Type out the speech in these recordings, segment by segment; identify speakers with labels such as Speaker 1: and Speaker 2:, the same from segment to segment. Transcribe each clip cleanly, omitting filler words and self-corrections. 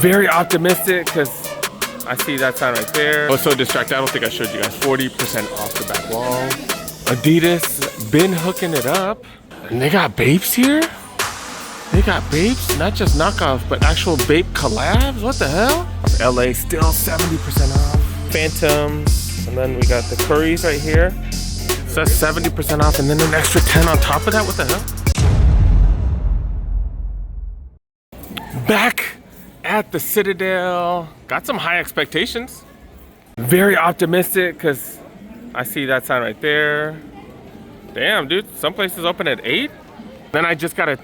Speaker 1: Very optimistic because I see that sign right there. I was so distracted, I don't think I showed you guys. 40% off the back wall. Adidas been hooking it up. And they got Bapes here? They got Bapes, not just knockoffs, but actual Bape collabs? What the hell? LA still 70% off. Phantoms, and then we got the Currys right here. So that's 70% off, and then an extra 10 on top of that. What the hell? Back at the Citadel. Got some high expectations. Very optimistic because I see that sign right there. Damn, dude, some places open at 8. Then I just got a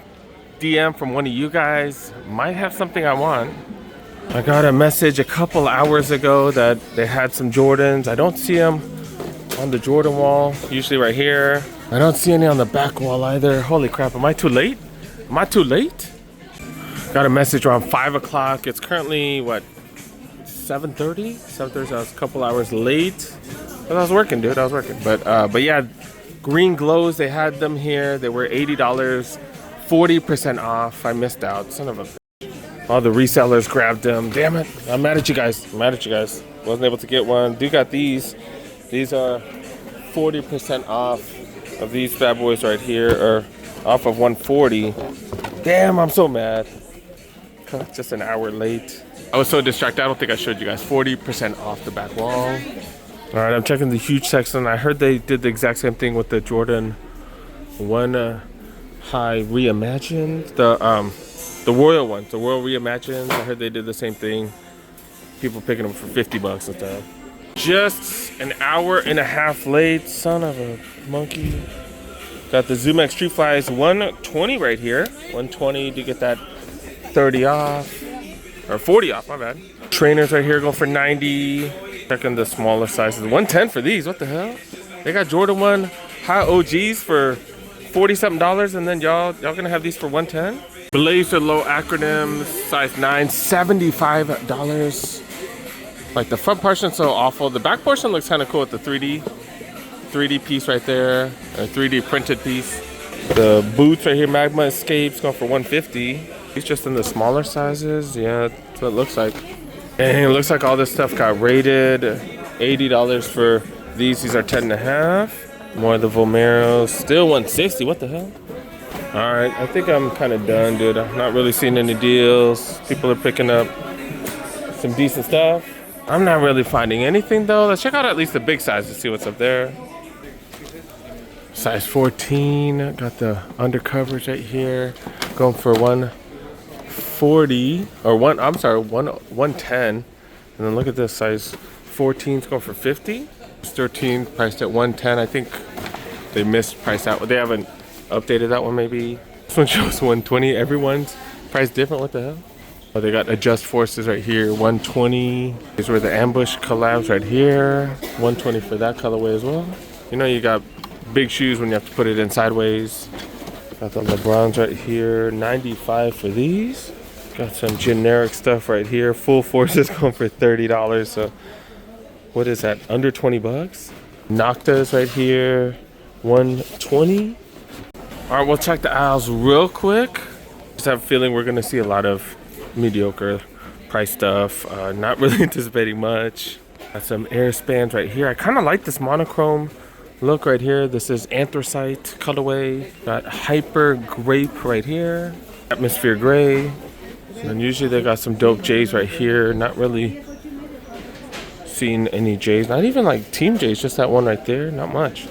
Speaker 1: DM from one of you guys. Might have something I want. I got a message a couple hours ago that they had some Jordans. I don't see them on the Jordan wall, usually right here. I don't see any on the back wall either. Holy crap, am I too late? Am I too late? Got a message around 5 o'clock. It's currently, what, 7:30? 7:30, so I was a couple hours late. But I was working, dude, I was working. But yeah, green glows, they had them here. They were $80, 40% off. I missed out, son of a bitch. All the resellers grabbed them. Damn it, I'm mad at you guys. I'm mad at you guys. Wasn't able to get one. Do got these. These are 40% off of these bad boys right here, or off of 140. Damn, I'm so mad. Just an hour late. I was so distracted, I don't think I showed you guys. 40% off the back wall. All right, I'm checking the huge section. I heard they did the exact same thing with the Jordan 1 High Reimagined. The Royal ones, the Royal Reimagined. I heard they did the same thing. People picking them for $50 and stuff. Just an hour and a half late, son of a monkey. Got the ZoomX Street Flies 120 right here. 120 to get that 30 off, or 40 off, my bad. Trainers right here go for 90. Checking the smaller sizes. 110 for these, what the hell? They got Jordan 1 High OGs for $40-something, and then y'all gonna have these for 110? Blazer low acronyms, size 9, $75. Like the front portion's so awful. The back portion looks kind of cool with the 3D piece right there, a 3D printed piece. The boots right here, Magma Escapes, going for 150. These just in the smaller sizes. Yeah, that's what it looks like. And it looks like all this stuff got rated. $80 for these. These are 10.5. More of the Vomeros. Still 160. What the hell? All right, I think I'm kind of done, dude. I'm not really seeing any deals. People are picking up some decent stuff. I'm not really finding anything though. Let's check out at least the big size to see what's up there. Size 14. Got the undercovers right here. Going for 140 or 110. And then look at this, size 14 is going for 50. 13 priced at 110. I think they missed price out. They haven't updated that one maybe. This one shows 120. Everyone's priced different. What the hell? Oh, they got Adjust Forces right here, 120. These were the Ambush collabs right here. 120 for that colorway as well. You know you got big shoes when you have to put it in sideways. Got the LeBrons right here, 95 for these. Got some generic stuff right here. Full Forces going for $30. So what is that, under 20 bucks? Noctas right here, 120. All right, we'll check the aisles real quick. Just have a feeling we're gonna see a lot of mediocre price stuff. Not really anticipating much. Got some Airspans right here. I kind of like this monochrome look right here. This is anthracite colorway. Got Hyper Grape right here. Atmosphere Gray. And usually they got some dope J's right here. Not really seeing any J's. Not even like Team J's, just that one right there. Not much.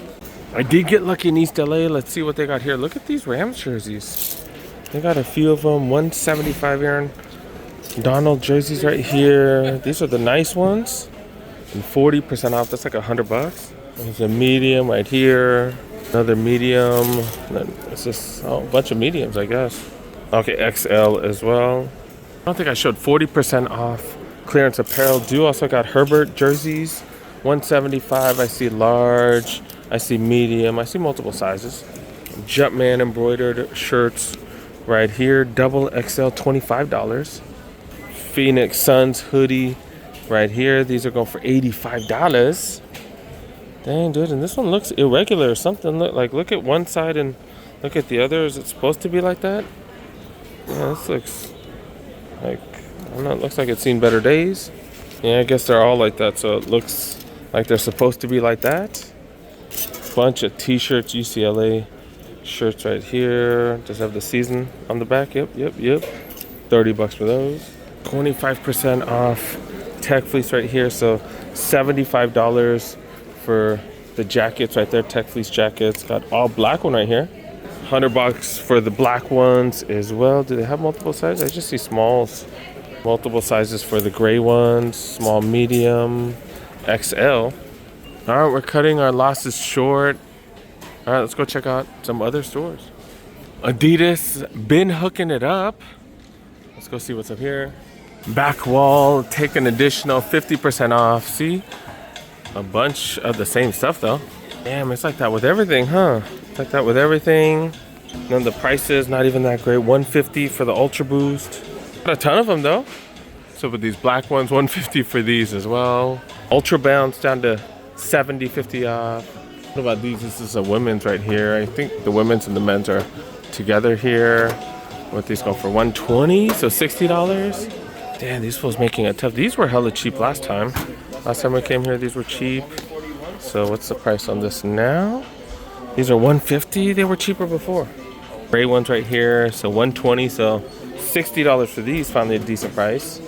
Speaker 1: I did get lucky in East LA. Let's see what they got here. Look at these Rams jerseys. They got a few of them. 175 Aaron Donald jerseys right here. These are the nice ones. And 40% off. That's like $100. There's a medium right here. Another medium. Then it's just a bunch of mediums, I guess. Okay, XL as well. I don't think I showed 40% off clearance apparel. Do also got Herbert jerseys. 175. I see large. I see medium. I see multiple sizes. Jumpman embroidered shirts right here. Double XL, $25. Phoenix Suns hoodie right here. These are going for $85. Dang, dude, and this one looks irregular or something. Look at one side and look at the other. Is it supposed to be like that? Yeah, this looks like, I don't know, it looks like it's seen better days. Yeah, I guess they're all like that, so it looks like they're supposed to be like that. Bunch of t-shirts, UCLA shirts right here. Just have the season on the back. Yep. 30 bucks for those. 25% off Tech Fleece right here. So $75 for the jackets right there. Tech Fleece jackets. Got all black one right here. 100 bucks for the black ones as well. Do they have multiple sizes? I just see smalls. Multiple sizes for the gray ones. Small, medium, XL. All right, we're cutting our losses short. All right, let's go check out some other stores. Adidas, been hooking it up. Let's go see what's up here. Back wall, take an additional 50% off. See, a bunch of the same stuff though. Damn, it's like that with everything, huh? It's like that with everything. And then the prices, not even that great. $150 for the Ultra Boost. Got a ton of them though. So with these black ones, $150 for these as well. Ultra Bounce down to $70, $50 off. What about these? This is a women's right here. I think the women's and the men's are together here. What these go for? $120, so $60. Damn, these fools making it tough. These were hella cheap last time. Last time we came here, these were cheap. So what's the price on this now? These are $150. They were cheaper before. Gray ones right here, so $120, so $60 for these. Finally a decent price.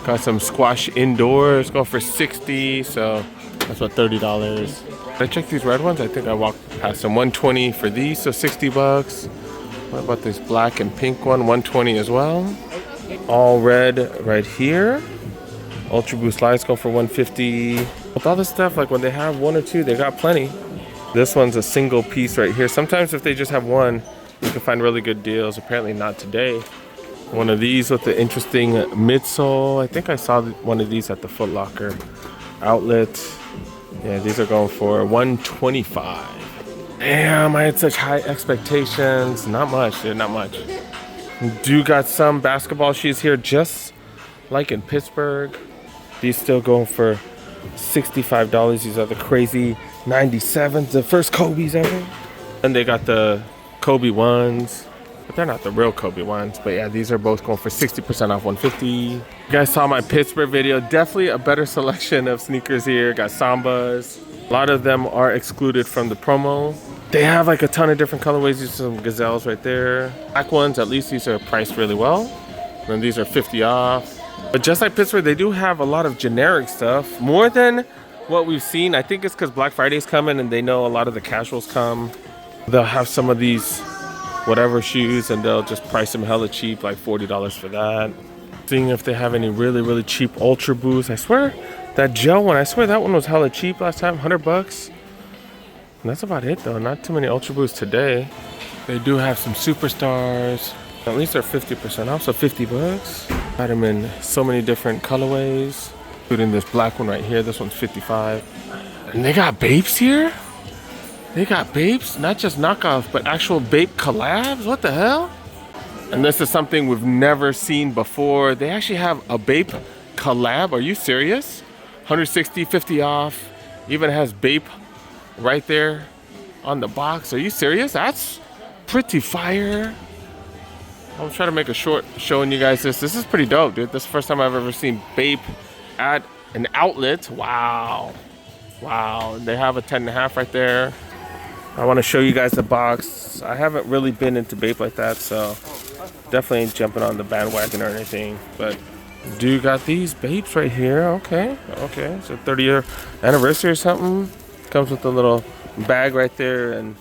Speaker 1: Got some squash indoors, go for $60, so that's what, $30. Did I check these red ones? I think I walked past them. $120 for these, so 60 bucks. What about this black and pink one? $120 as well. All red right here. Ultra Boost lights go for $150. With all this stuff, like when they have one or two, they got plenty. This one's a single piece right here. Sometimes if they just have one, you can find really good deals. Apparently not today. One of these with the interesting midsole. I think I saw one of these at the Foot Locker outlet. Yeah, these are going for $125. Damn, I had such high expectations. Not much, dude, not much. Do got some basketball shoes here, just like in Pittsburgh. These still going for $65. These are the crazy 97s, the first Kobe's ever. And they got the Kobe ones, but they're not the real Kobe ones. But yeah, these are both going for 60% off, $150. You guys saw my Pittsburgh video. Definitely a better selection of sneakers here. Got Sambas. A lot of them are excluded from the promo. They have like a ton of different colorways. These are some Gazelles right there. Black ones, at least these are priced really well. And these are 50 off. But just like Pittsburgh, they do have a lot of generic stuff. More than what we've seen. I think it's because Black Friday's coming and they know a lot of the casuals come. They'll have some of these whatever shoes and they'll just price them hella cheap, like $40 for that. Seeing if they have any really, really cheap Ultra Boost. I swear that gel one, I swear that one was hella cheap last time, 100 bucks. And that's about it though, not too many Ultra Boosts today. They do have some Superstars. At least they're 50% off, so 50 bucks. Got them in so many different colorways, including this black one right here. This one's 55. And they got Bapes here? They got Bapes, not just knockoff, but actual Bape collabs? What the hell? And this is something we've never seen before. They actually have a Bape collab. Are you serious? 160, 50 off. Even has Bape right there on the box. Are you serious? That's pretty fire. I'm trying to make a short showing you guys this. This is pretty dope, dude. This is the first time I've ever seen Bape at an outlet. Wow. Wow. They have a 10.5 right there. I want to show you guys the box. I haven't really been into Bape like that, so definitely ain't jumping on the bandwagon or anything. But do got these Bapes right here. Okay. Okay. It's a 30-year anniversary or something. Comes with a little bag right there and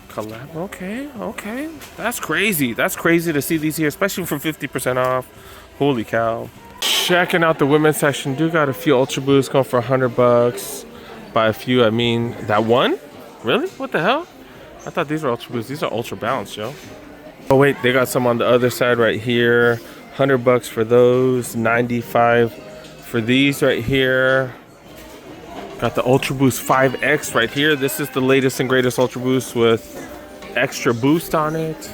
Speaker 1: collab. Okay. Okay. That's crazy. That's crazy to see these here, especially for 50% off. Holy cow. Checking out the women's section. Do got a few Ultra Boosts going for 100 bucks. By a few, I mean that one. Really? What the hell? I thought these were Ultra Boosts. These are Ultra Bounce, yo. Oh wait, they got some on the other side right here. 100 bucks for those. 95 for these right here. Got the Ultra Boost 5X right here. This is the latest and greatest Ultra Boost with extra boost on it.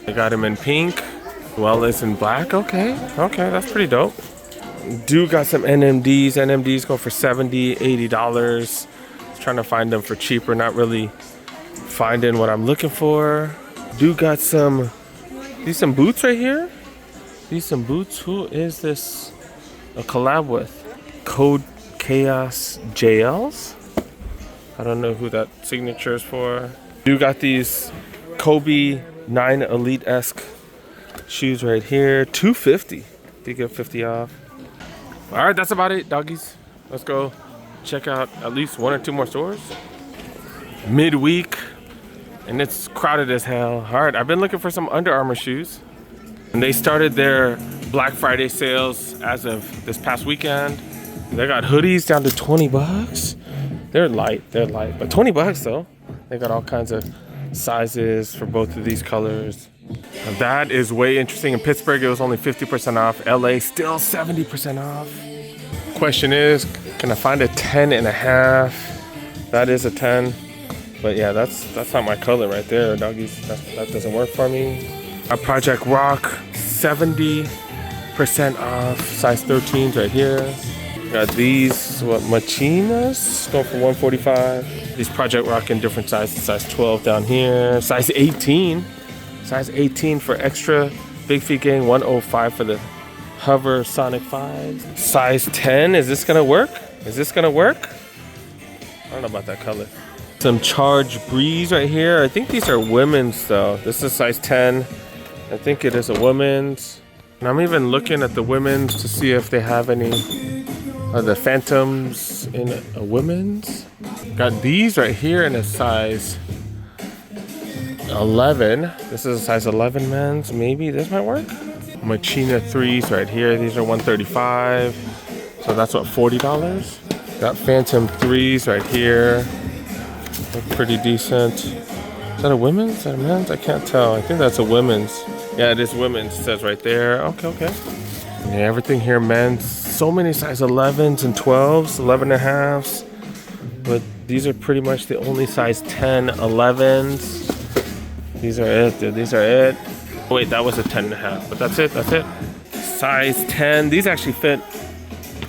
Speaker 1: I got them in pink, as well as in black. Okay, okay, that's pretty dope. Do got some NMDs. NMDs go for $70, $80. Trying to find them for cheaper, not really finding what I'm looking for. Do got some boots right here. Decent boots. Who is this a collab with? Code Chaos JLs? I don't know who that signature is for. You got these Kobe 9 Elite-esque shoes right here. $250. You get 50 off. All right, that's about it, doggies. Let's go check out at least 1 or 2 more stores. Midweek, and it's crowded as hell. All right, I've been looking for some Under Armour shoes. And they started their Black Friday sales as of this past weekend. They got hoodies down to 20 bucks. They're light, but 20 bucks though. They got all kinds of sizes for both of these colors. Now that is way interesting. In Pittsburgh, it was only 50% off. LA, still 70% off. Question is, can I find a 10.5? That is a 10. But yeah, that's not my color right there, doggies. That doesn't work for me. A Project Rock, 70% off. Size 13s right here. Got these, Machinas, going for $145. These Project Rock in different sizes. Size 12 down here. Size 18. Size 18 for extra big feet gang. $105 for the Hover Sonic 5. Size 10. Is this gonna work? Is this gonna work? I don't know about that color. Some Charge Breeze right here. I think these are women's though. This is size 10. I think it is a women's. And I'm even looking at the women's to see if they have any of the Phantoms in a women's. Got these right here in a size 11. This is a size 11 men's. Maybe this might work. Machina 3s right here. These are $135. So that's what, $40? Got Phantom 3s right here. Look pretty decent. Is that a women's? Is that a men's? I can't tell. I think that's a women's. Yeah, it is women's. It says right there. Okay. Yeah, everything here men's. So many size 11s and 12s, 11.5s. But these are pretty much the only size 10, 11s. These are it, dude. These are it. Oh, wait, that was a 10.5. But that's it. That's it. Size 10. These actually fit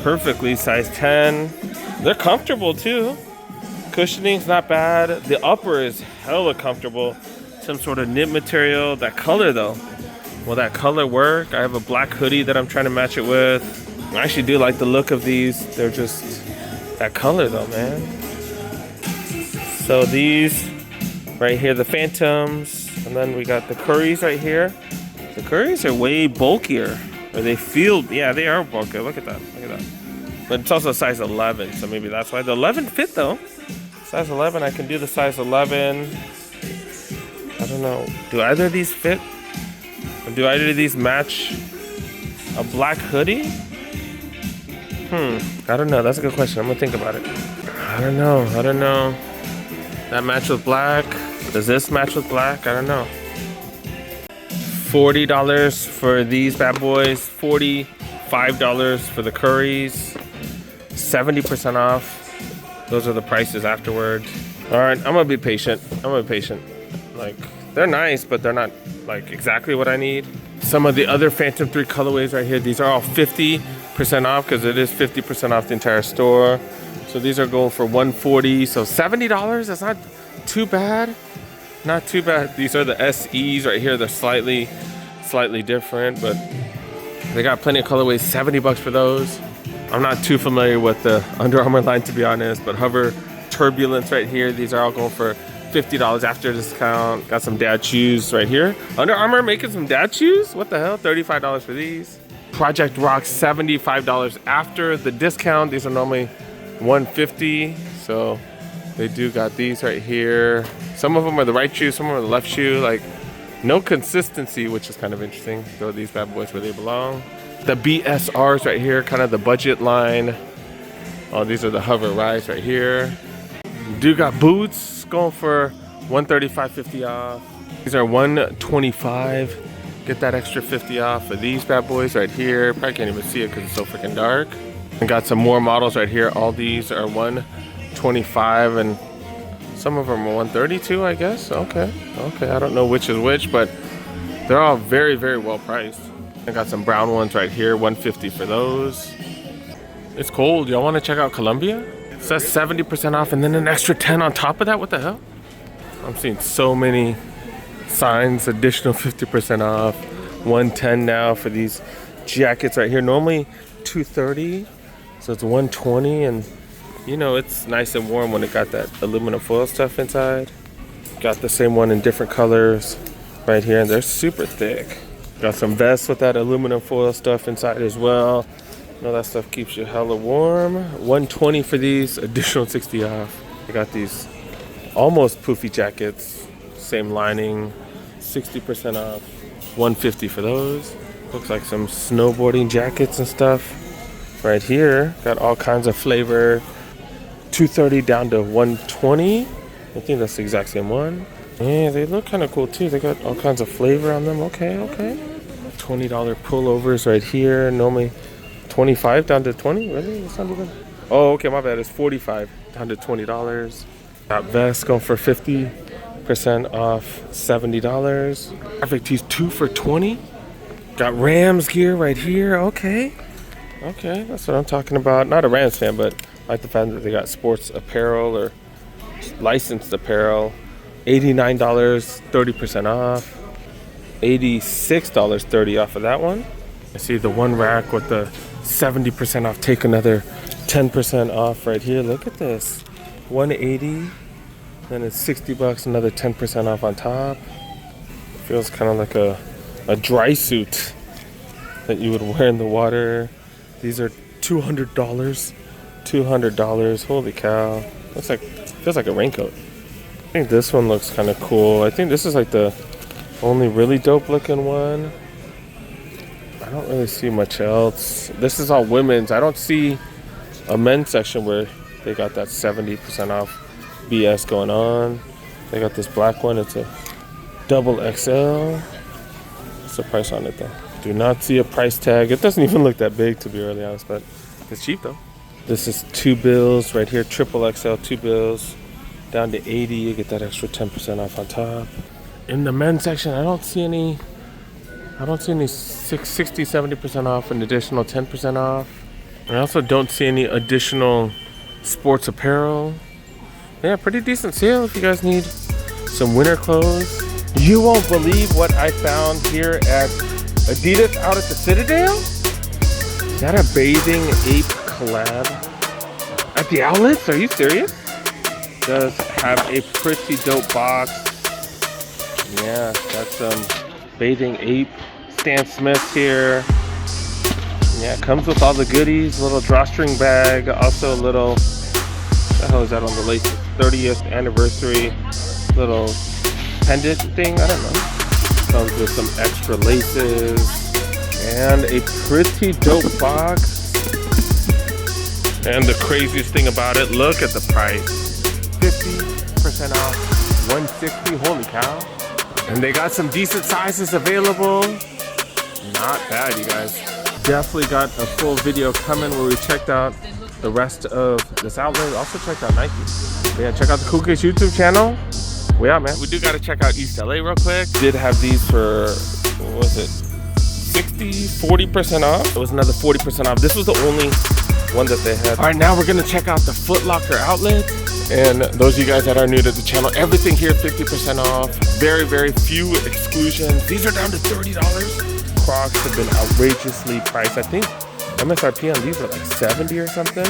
Speaker 1: perfectly. Size 10. They're comfortable too. Cushioning's not bad. The upper is hella comfortable. Some sort of knit material. That color though. Will that color work? I have a black hoodie that I'm trying to match it with. I actually do like the look of these. They're just that color though, man. So these right here, the Phantoms. And then we got the Currys right here. The Currys are way bulkier. Or they feel, yeah, they are bulkier. Look at that. Look at that. But it's also a size 11. So maybe that's why. The 11 fit though. Size 11, I can do the size 11. I don't know. Do either of these fit? Or do either of these match a black hoodie? I don't know. That's a good question. I'm gonna think about it. I don't know. That match with black. Does this match with black? I don't know. $40 for these bad boys. $45 for the Currys. 70% off. Those are the prices afterwards. All right, I'm gonna be patient. Like, they're nice, but they're not like exactly what I need. Some of the other Phantom 3 colorways right here, these are all 50% off because it is 50% off the entire store. So these are going for $140, so $70. That's not too bad. Not too bad. These are the SEs right here. They're slightly different, but they got plenty of colorways. 70 bucks for those. I'm not too familiar with the Under Armour line, to be honest, but Hover Turbulence right here. These are all going for $50 after discount. Got some dad shoes right here. Under Armour making some dad shoes? What the hell? $35 for these. Project Rock, $75 after the discount. These are normally $150, so they do got these right here. Some of them are the right shoe, some of them are the left shoe. Like, no consistency, which is kind of interesting. Throw these bad boys where they belong. The BSRs right here, kind of the budget line. Oh, these are the Hover Rise right here. Do got boots going for $135, $50 off. These are $125. Get that extra 50 off for these bad boys right here. Probably can't even see it because it's so freaking dark. And got some more models right here. All these are $125 and some of them are $132, I guess. Okay, I don't know which is which, but they're all very, very well priced. I got some brown ones right here, $150 for those. It's cold. Y'all want to check out Columbia? It says 70% off and then an extra 10 on top of that. What the hell? I'm seeing so many signs, additional 50% off, $110 now for these jackets right here. Normally $230, so it's $120, and you know it's nice and warm when it got that aluminum foil stuff inside. Got the same one in different colors right here, and they're super thick. Got some vests with that aluminum foil stuff inside as well. You know that stuff keeps you hella warm. $120 for these, additional 60 off. I got these almost poofy jackets, same lining, 60% off. $150 for those. Looks like some snowboarding jackets and stuff right here. Got all kinds of flavor. $230 down to $120. I think that's the exact same one. Yeah, they look kind of cool too. They got all kinds of flavor on them. Okay. $20 pullovers right here. Normally $25 down to $20. Really? That's not even. Oh, okay, my bad. It's $45 down to $20. Got vests going for 50% off, $70. Perfect tees 2 for $20. Got Rams gear right here. Okay, that's what I'm talking about. Not a Rams fan, but I like the fact that they got sports apparel or licensed apparel. $89, 30% off. $86, 30 off of that one. I see the one rack with the 70% off. Take another 10% off right here. Look at this. $180. Then it's $60, another 10% off on top. Feels kind of like a dry suit that you would wear in the water. These are $200. $200. Holy cow. Feels like a raincoat. I think this one looks kind of cool. I think this is like the only really dope looking one. I don't really see much else. This is all women's. I don't see a men's section where they got that 70% off BS going on. They got this black one. It's a double XL. What's the price on it though? Do not see a price tag. It doesn't even look that big, to be really honest, but it's cheap though. This is 2 bills right here, triple XL, 2 bills. Down to 80, you get that extra 10% off on top. In the men's section, I don't see any 60, 70% off, an additional 10% off. I also don't see any additional sports apparel. Yeah, pretty decent sale if you guys need some winter clothes. You won't believe what I found here at Adidas out at the Citadel. Is that a bathing ape collab at the outlets? Are you serious? Does have a pretty dope box. Yeah, that's bathing ape Stan Smiths here. Yeah, it comes with all the goodies. A little drawstring bag, also a little, what the hell is that on the lace? 30th anniversary little pendant thing, I don't know. Comes with some extra laces and a pretty dope box. And the craziest thing about it, look at the price. 50% off, $160, holy cow. And they got some decent sizes available. Not bad, you guys. Definitely got a full video coming where we checked out the rest of this outlet. Also checked out Nike. But yeah, check out the Cool Kids YouTube channel. We out, man. We do got to check out East LA real quick. Did have these for, what was it, 40% off. It was another 40% off. This was the only one that they had. All right, now we're gonna check out the Foot Locker outlet. And those of you guys that are new to the channel, everything here 50% off. Very, very few exclusions. These are down to $30. Crocs have been outrageously priced. I think MSRP on these are like 70 or something.